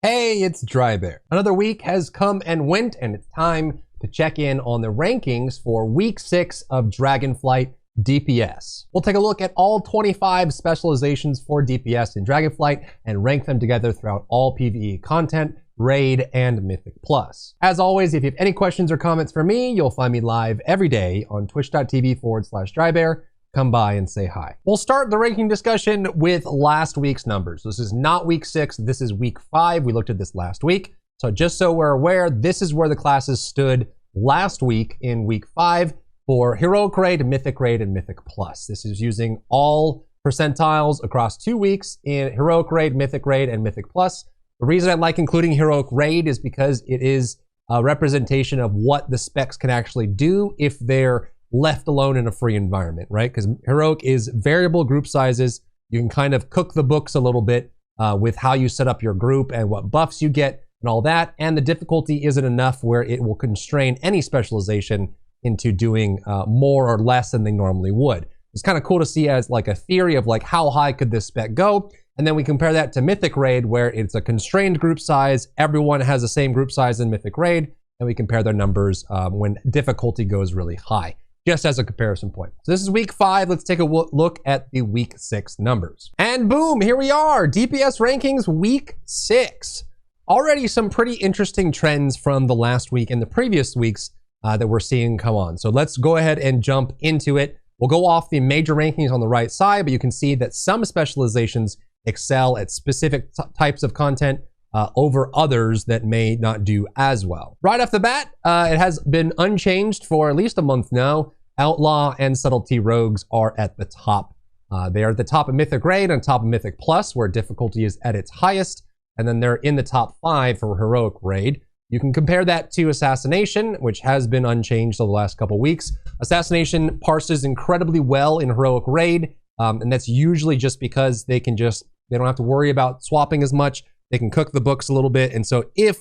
Hey, it's Drybear. Another week has come and went, and it's time to check in on the rankings for week 6 of Dragonflight DPS. We'll take a look at all 25 specializations for DPS in Dragonflight and rank them together throughout all PvE content, Raid, and Mythic Plus. As always, if you have any questions or comments for me, you'll find me live every day on twitch.tv/Drybear. Come by and say hi. We'll start the ranking discussion with last week's numbers. This is not week 6, this is week 5. We looked at this last week. So just so we're aware, this is where the classes stood last week in week 5 for Heroic Raid, Mythic Raid, and Mythic Plus. This is using all percentiles across 2 weeks in Heroic Raid, Mythic Raid, and Mythic Plus. The reason I like including Heroic Raid is because it is a representation of what the specs can actually do if they're left alone in a free environment, right? Because Heroic is variable group sizes. You can kind of cook the books a little bit with how you set up your group and what buffs you get and all that. And the difficulty isn't enough where it will constrain any specialization into doing more or less than they normally would. It's kind of cool to see as like a theory of like how high could this spec go? And then we compare that to Mythic Raid where it's a constrained group size. Everyone has the same group size in Mythic Raid, and we compare their numbers when difficulty goes really high, just as a comparison point. So this is week 5. Let's take a look at the week 6 numbers. And boom, here we are. DPS rankings week 6. Already some pretty interesting trends from the last week and the previous weeks that we're seeing come on. So let's go ahead and jump into it. We'll go off the major rankings on the right side, but you can see that some specializations excel at specific types of content over others that may not do as well. Right off the bat, it has been unchanged for at least a month now. Outlaw and Subtlety Rogues are at the top. They are at the top of Mythic Raid and top of Mythic Plus, where difficulty is at its highest. And then they're in the top 5 for Heroic Raid. You can compare that to Assassination, which has been unchanged over the last couple weeks. Assassination parses incredibly well in Heroic Raid. And that's usually just because they don't have to worry about swapping as much. They can cook the books a little bit. And so if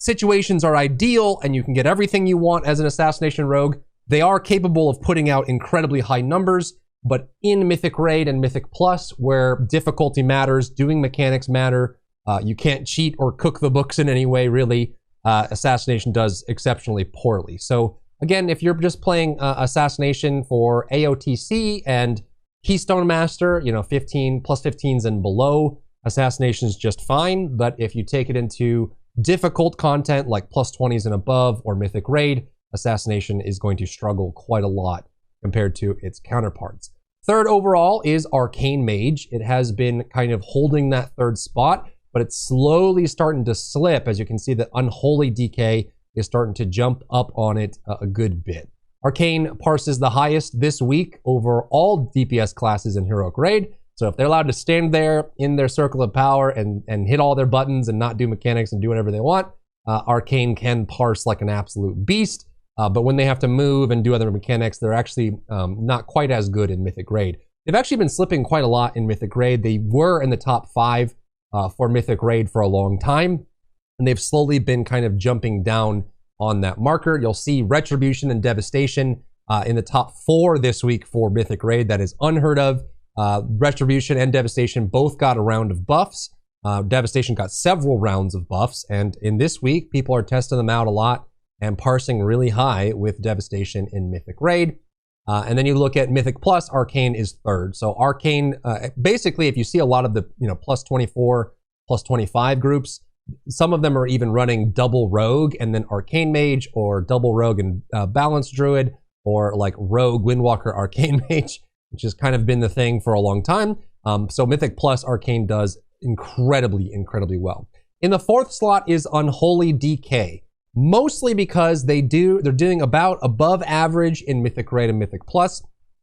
situations are ideal and you can get everything you want as an Assassination Rogue, they are capable of putting out incredibly high numbers. But in Mythic Raid and Mythic Plus, where difficulty matters, doing mechanics matter, you can't cheat or cook the books in any way, really, Assassination does exceptionally poorly. So again, if you're just playing Assassination for AOTC and Keystone Master, 15 plus 15s and below, Assassination is just fine. But if you take it into difficult content like plus 20s and above or Mythic Raid, Assassination is going to struggle quite a lot compared to its counterparts. Third overall is Arcane Mage. It has been kind of holding that third spot, but it's slowly starting to slip. As you can see, the Unholy DK is starting to jump up on it a good bit. Arcane parses the highest this week over all DPS classes in Heroic Raid. So if they're allowed to stand there in their circle of power and hit all their buttons and not do mechanics and do whatever they want, Arcane can parse like an absolute beast. But when they have to move and do other mechanics, they're actually not quite as good in Mythic Raid. They've actually been slipping quite a lot in Mythic Raid. They were in the top 5 for Mythic Raid for a long time, and they've slowly been kind of jumping down on that marker. You'll see Retribution and Devastation in the top 4 this week for Mythic Raid. That is unheard of. Retribution and Devastation both got a round of buffs. Devastation got several rounds of buffs, and in this week, people are testing them out a lot and parsing really high with Devastation in Mythic Raid. And then you look at Mythic Plus, Arcane is 3rd. So Arcane, basically, if you see a lot of the plus 24, plus 25 groups, some of them are even running double Rogue and then Arcane Mage, or double Rogue and Balanced Druid, or like Rogue Windwalker Arcane Mage, which has kind of been the thing for a long time. So Mythic Plus Arcane does incredibly well. In the 4th slot is Unholy DK. Mostly because they're doing about above average in Mythic Raid and Mythic Plus.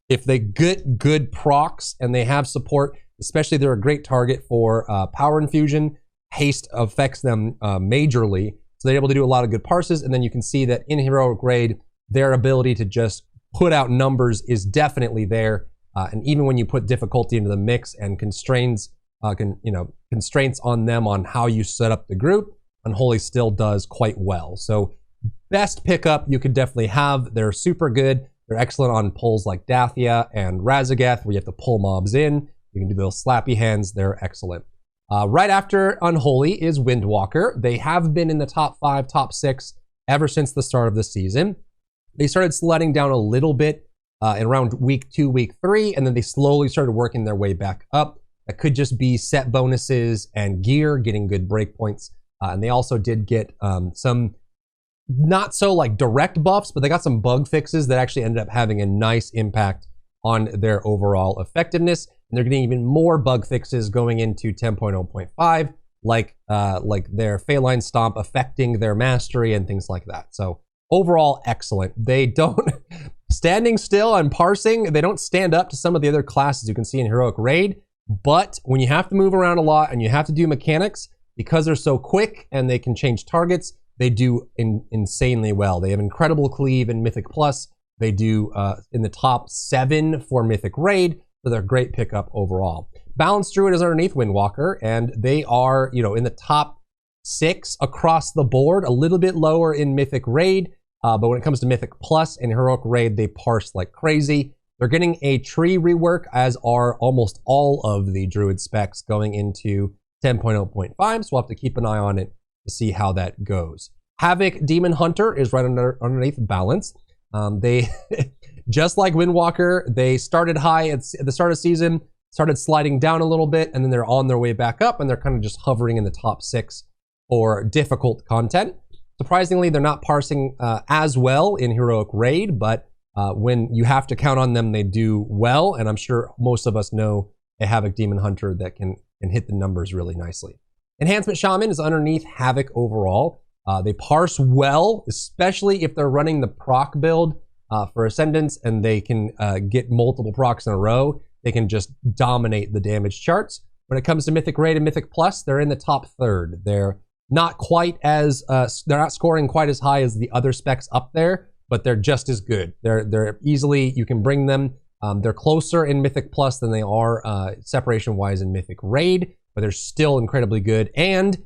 If they get good procs and they have support, especially they're a great target for power infusion. Haste affects them majorly. So they're able to do a lot of good parses. And then you can see that in Heroic Raid, their ability to just put out numbers is definitely there. And even when you put difficulty into the mix and constraints on them on how you set up the group, Unholy still does quite well. So best pickup you could definitely have. They're super good. They're excellent on pulls like Dathia and Razagath, where you have to pull mobs in. You can do those slappy hands. They're excellent. Right after Unholy is Windwalker. They have been in the top 5, top 6 ever since the start of the season. They started sledding down a little bit in around week 2, week 3, and then they slowly started working their way back up. That could just be set bonuses and gear, getting good breakpoints. And they also did get some not so like direct buffs, but they got some bug fixes that actually ended up having a nice impact on their overall effectiveness. And they're getting even more bug fixes going into 10.0.5, like their Feline Stomp affecting their mastery and things like that. So overall, excellent. They don't, standing still and parsing, they don't stand up to some of the other classes you can see in Heroic Raid, but when you have to move around a lot and you have to do mechanics, because they're so quick and they can change targets, they do insanely well. They have incredible cleave in Mythic Plus. They do in the top 7 for Mythic Raid, so they're a great pickup overall. Balanced Druid is underneath Windwalker, and they are, in the top 6 across the board, a little bit lower in Mythic Raid, but when it comes to Mythic Plus and Heroic Raid, they parse like crazy. They're getting a tree rework, as are almost all of the Druid specs going into 10.0.5, so we'll have to keep an eye on it to see how that goes. Havoc Demon Hunter is right underneath Balance. They, just like Windwalker, they started high at the start of the season, started sliding down a little bit, and then they're on their way back up, and they're kind of just hovering in the top 6 for difficult content. Surprisingly, they're not parsing as well in Heroic Raid, but when you have to count on them, they do well, and I'm sure most of us know a Havoc Demon Hunter that can hit the numbers really nicely. Enhancement Shaman is underneath Havoc overall. They parse well, especially if they're running the proc build for Ascendance, and they can get multiple procs in a row. They can just dominate the damage charts. When it comes to Mythic Raid and Mythic Plus, they're in the top 3rd. They're not quite as, they're not scoring quite as high as the other specs up there, but they're just as good. They're easily, you can bring them. They're closer in Mythic Plus than they are separation-wise in Mythic Raid, but they're still incredibly good. And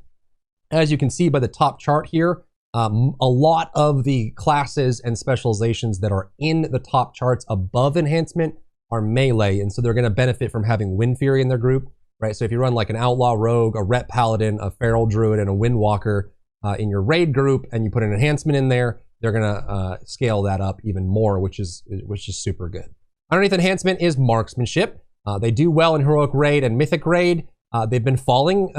as you can see by the top chart here, a lot of the classes and specializations that are in the top charts above enhancement are melee, and so they're going to benefit from having Wind Fury in their group, right? So if you run like an Outlaw Rogue, a Ret Paladin, a Feral Druid, and a Windwalker in your raid group, and you put an enhancement in there, they're going to scale that up even more, which is super good. Underneath enhancement is Marksmanship. They do well in Heroic Raid and Mythic Raid. They've been falling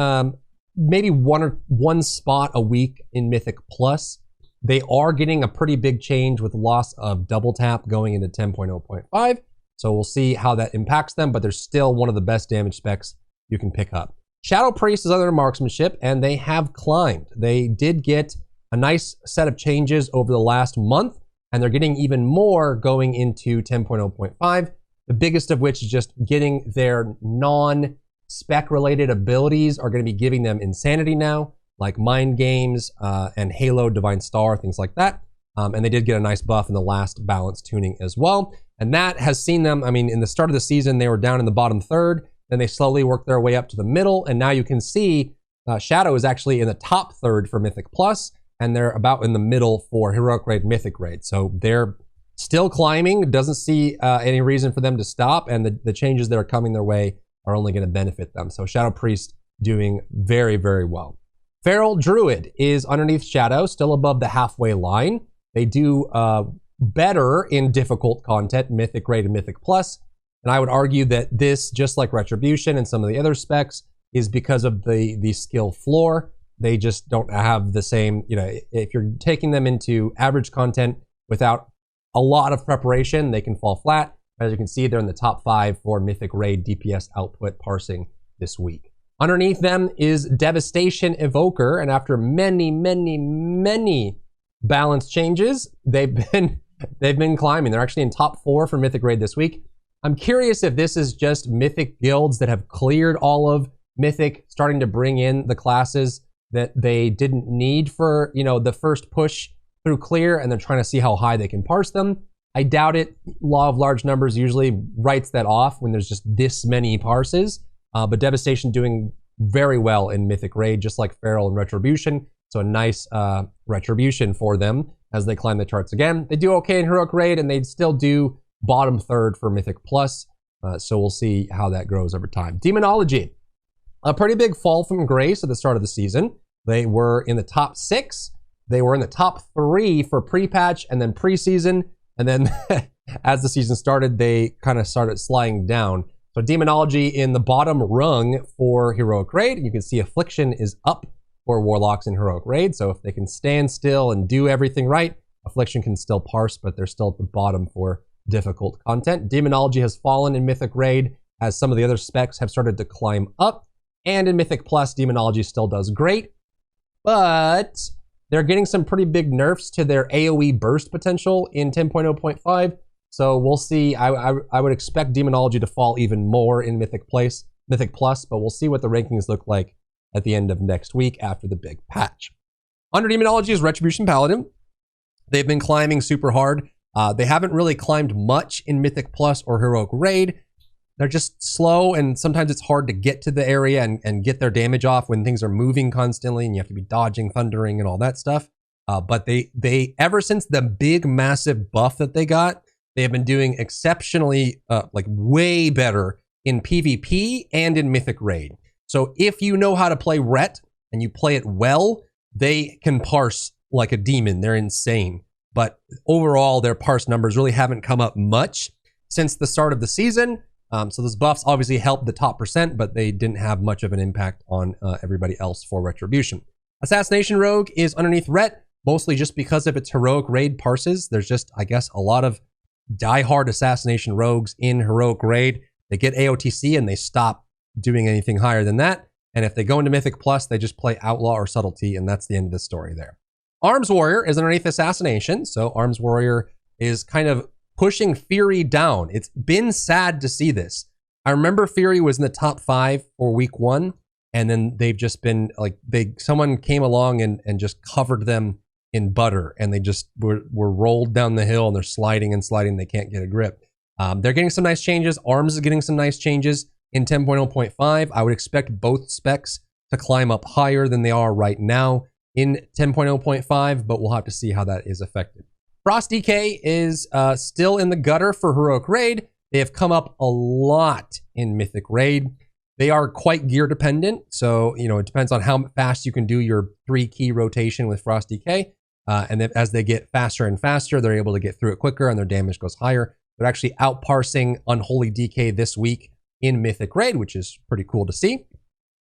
maybe one spot a week in Mythic Plus. They are getting a pretty big change with the loss of Double Tap going into 10.0.5. So we'll see how that impacts them, but they're still one of the best damage specs you can pick up. Shadow Priest is under Marksmanship, and they have climbed. They did get a nice set of changes over the last month, and they're getting even more going into 10.0.5. The biggest of which is just getting their non-spec related abilities are going to be giving them Insanity now, like Mind Games and Halo, Divine Star, things like that. And they did get a nice buff in the last balance tuning as well. And that has seen them, I mean, in the start of the season, they were down in the bottom 3rd. Then they slowly worked their way up to the middle. And now you can see Shadow is actually in the top 3rd for Mythic Plus, and they're about in the middle for Heroic Raid, Mythic Raid. So they're still climbing. Doesn't see any reason for them to stop. And the changes that are coming their way are only going to benefit them. So Shadow Priest doing very, very well. Feral Druid is underneath Shadow, still above the halfway line. They do better in difficult content, Mythic Raid and Mythic Plus. And I would argue that this, just like Retribution and some of the other specs, is because of the skill floor. They just don't have the same, if you're taking them into average content without a lot of preparation, they can fall flat. As you can see, they're in the top 5 for Mythic Raid DPS output parsing this week. Underneath them is Devastation Evoker, and after many, many, many balance changes, they've been climbing. They're actually in top 4 for Mythic Raid this week. I'm curious if this is just Mythic guilds that have cleared all of Mythic, starting to bring in the classes that they didn't need for, the first push through clear, and they're trying to see how high they can parse them. I doubt it. Law of large numbers usually writes that off when there's just this many parses. But Devastation doing very well in Mythic Raid, just like Feral and Retribution. So a nice retribution for them as they climb the charts again. They do okay in Heroic Raid, and they still do bottom 3rd for Mythic Plus. So we'll see how that grows over time. Demonology. A pretty big fall from grace at the start of the season. They were in the top 6. They were in the top 3 for pre-patch and then preseason. And then as the season started, they kind of started sliding down. So Demonology in the bottom rung for Heroic Raid. You can see Affliction is up for Warlocks in Heroic Raid. So if they can stand still and do everything right, Affliction can still parse, but they're still at the bottom for difficult content. Demonology has fallen in Mythic Raid as some of the other specs have started to climb up. And in Mythic Plus, Demonology still does great. But they're getting some pretty big nerfs to their AoE burst potential in 10.0.5. So we'll see. I would expect Demonology to fall even more in Mythic Plus, but we'll see what the rankings look like at the end of next week after the big patch. Under Demonology is Retribution Paladin. They've been climbing super hard. They haven't really climbed much in Mythic Plus or Heroic Raid. They're just slow, and sometimes it's hard to get to the area and get their damage off when things are moving constantly and you have to be dodging, thundering, and all that stuff. But they ever since the big, massive buff that they got, they have been doing exceptionally, like way better in PvP and in Mythic Raid. So if you know how to play Ret and you play it well, they can parse like a demon. They're insane. But overall, their parse numbers really haven't come up much since the start of the season. So those buffs obviously helped the top percent, but they didn't have much of an impact on everybody else for Retribution. Assassination Rogue is underneath Ret, mostly just because of its Heroic Raid parses. There's just, I guess, a lot of diehard Assassination Rogues in Heroic Raid. They get AOTC and they stop doing anything higher than that. And if they go into Mythic Plus, they just play Outlaw or Subtlety, and that's the end of the story there. Arms Warrior is underneath Assassination, so Arms Warrior is kind of pushing Fury down. It's been sad to see this. I remember Fury was in the top 5 for week 1, and then they've just been like, someone came along and just covered them in butter, and they just were rolled down the hill, and they're sliding and sliding. They can't get a grip. They're getting some nice changes. Arms is getting some nice changes in 10.0.5. I would expect both specs to climb up higher than they are right now in 10.0.5, but we'll have to see how that is affected. Frost DK is still in the gutter for Heroic Raid. They have come up a lot in Mythic Raid. They are quite gear dependent, so it depends on how fast you can do your 3-key rotation with Frost DK. And then as they get faster and faster, they're able to get through it quicker and their damage goes higher. They're actually outparsing Unholy DK this week in Mythic Raid, which is pretty cool to see.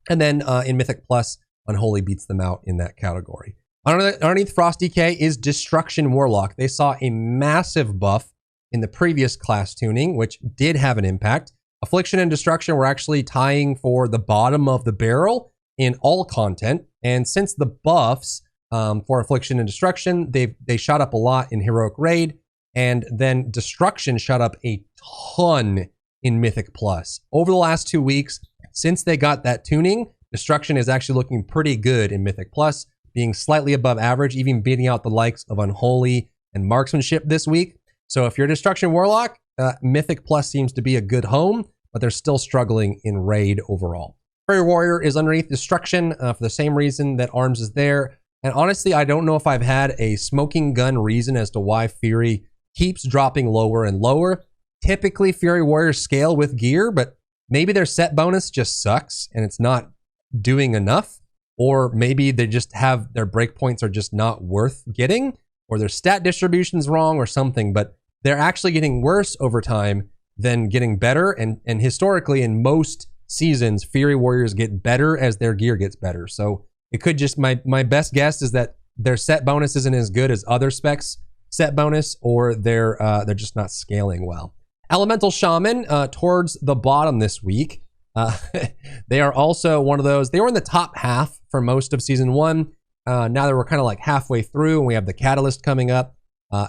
And then in Mythic Plus, Unholy beats them out in that category. Underneath Frost DK is Destruction Warlock. They saw a massive buff in the previous class tuning, which did have an impact. Affliction and Destruction were actually tying for the bottom of the barrel in all content. And since the buffs for Affliction and Destruction, they shot up a lot in Heroic Raid. And then Destruction shot up a ton in Mythic Plus. Over the last 2 weeks, since they got that tuning, Destruction is actually looking pretty good in Mythic Plus, being slightly above average, even beating out the likes of Unholy and Marksmanship this week. So if you're a Destruction Warlock, Mythic Plus seems to be a good home, but they're still struggling in Raid overall. Fairy Warrior is underneath Destruction for the same reason that Arms is there. And honestly, I don't know if I've had a smoking gun reason as to why Fury keeps dropping lower and lower. Typically, Fury Warriors scale with gear, but maybe their set bonus just sucks and it's not doing enough. Or maybe they just have their breakpoints are just not worth getting, or their stat distribution's wrong or something, but they're actually getting worse over time than getting better. And historically, in most seasons, Fury Warriors get better as their gear gets better. So it could just, my best guess is that their set bonus isn't as good as other specs set bonus, or they're just not scaling well. Elemental Shaman towards the bottom this week. They are also one of those, they were in the top half for most of season 1. Now that we're kind of like halfway through and we have the Catalyst coming up,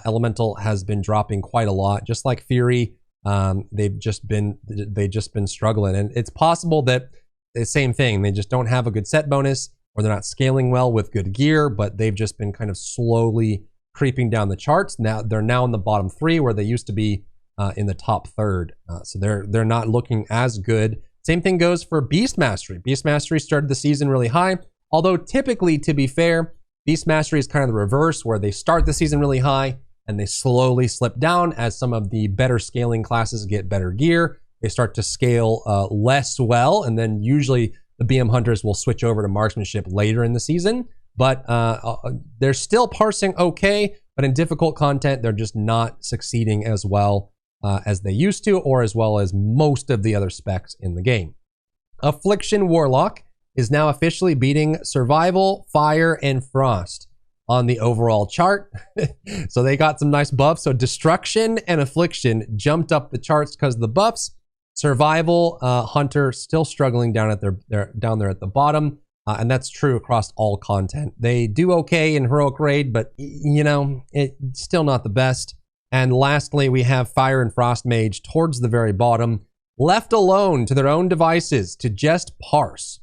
Elemental has been dropping quite a lot, just like Fury. They've just been struggling, and it's possible that the same thing, they just don't have a good set bonus, or they're not scaling well with good gear, but they've just been kind of slowly creeping down the charts. Now they're now in the bottom 3 where they used to be in the top 3rd. So they're not looking as good. Same thing goes for Beast Mastery. Beast Mastery started the season really high, although typically, to be fair, Beast Mastery is kind of the reverse, where they start the season really high and they slowly slip down as some of the better scaling classes get better gear. They start to scale less well, and then usually the BM hunters will switch over to marksmanship later in the season. But they're still parsing okay, but in difficult content, they're just not succeeding as well as they used to, or as well as most of the other specs in the game. Affliction Warlock is now officially beating Survival, Fire, and Frost on the overall chart. So they got some nice buffs. So Destruction and Affliction jumped up the charts because of the buffs. Survival, Hunter still struggling down there at the bottom. And that's true across all content. They do okay in Heroic Raid, but you know, it's still not the best. And lastly, we have Fire and Frost Mage towards the very bottom, left alone to their own devices to just parse.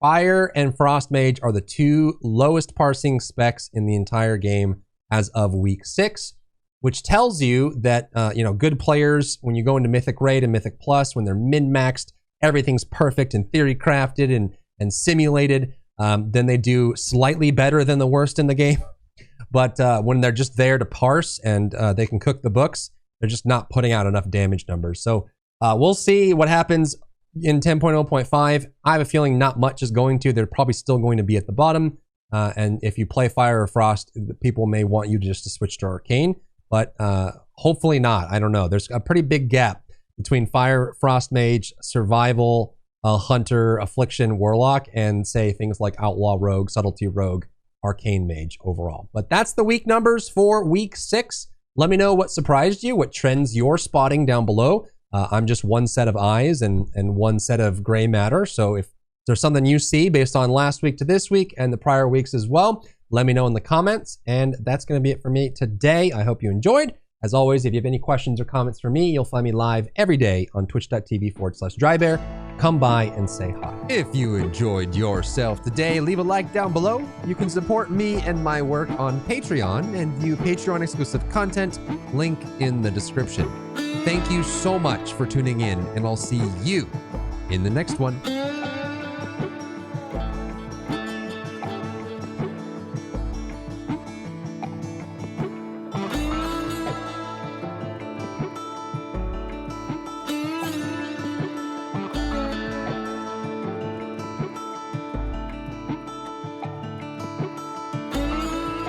Fire and Frost Mage are the two lowest parsing specs in the entire game as of week 6, which tells you that, you know, good players, when you go into Mythic Raid and Mythic Plus, when they're min-maxed, everything's perfect and theory crafted and simulated, then they do slightly better than the worst in the game. But when they're just there to parse and they can cook the books, they're just not putting out enough damage numbers. So we'll see what happens in 10.0.5. I have a feeling not much is going to. They're probably still going to be at the bottom. And if you play Fire or Frost, people may want you just to switch to Arcane. But hopefully not. I don't know. There's a pretty big gap between Fire, Frost Mage, Survival, Hunter, Affliction, Warlock, and say things like Outlaw Rogue, Subtlety Rogue, Arcane Mage overall. But that's the week numbers for week 6. Let me know what surprised you, what trends you're spotting down below. I'm just one set of eyes and one set of gray matter. So if there's something you see based on last week to this week and the prior weeks as well, let me know in the comments. And that's going to be it for me today. I hope you enjoyed. As always, if you have any questions or comments for me, you'll find me live every day on twitch.tv/Drybear. Come by and say hi. If you enjoyed yourself today, leave a like down below. You can support me and my work on Patreon and view Patreon exclusive content, link in the description. Thank you so much for tuning in, and I'll see you in the next one.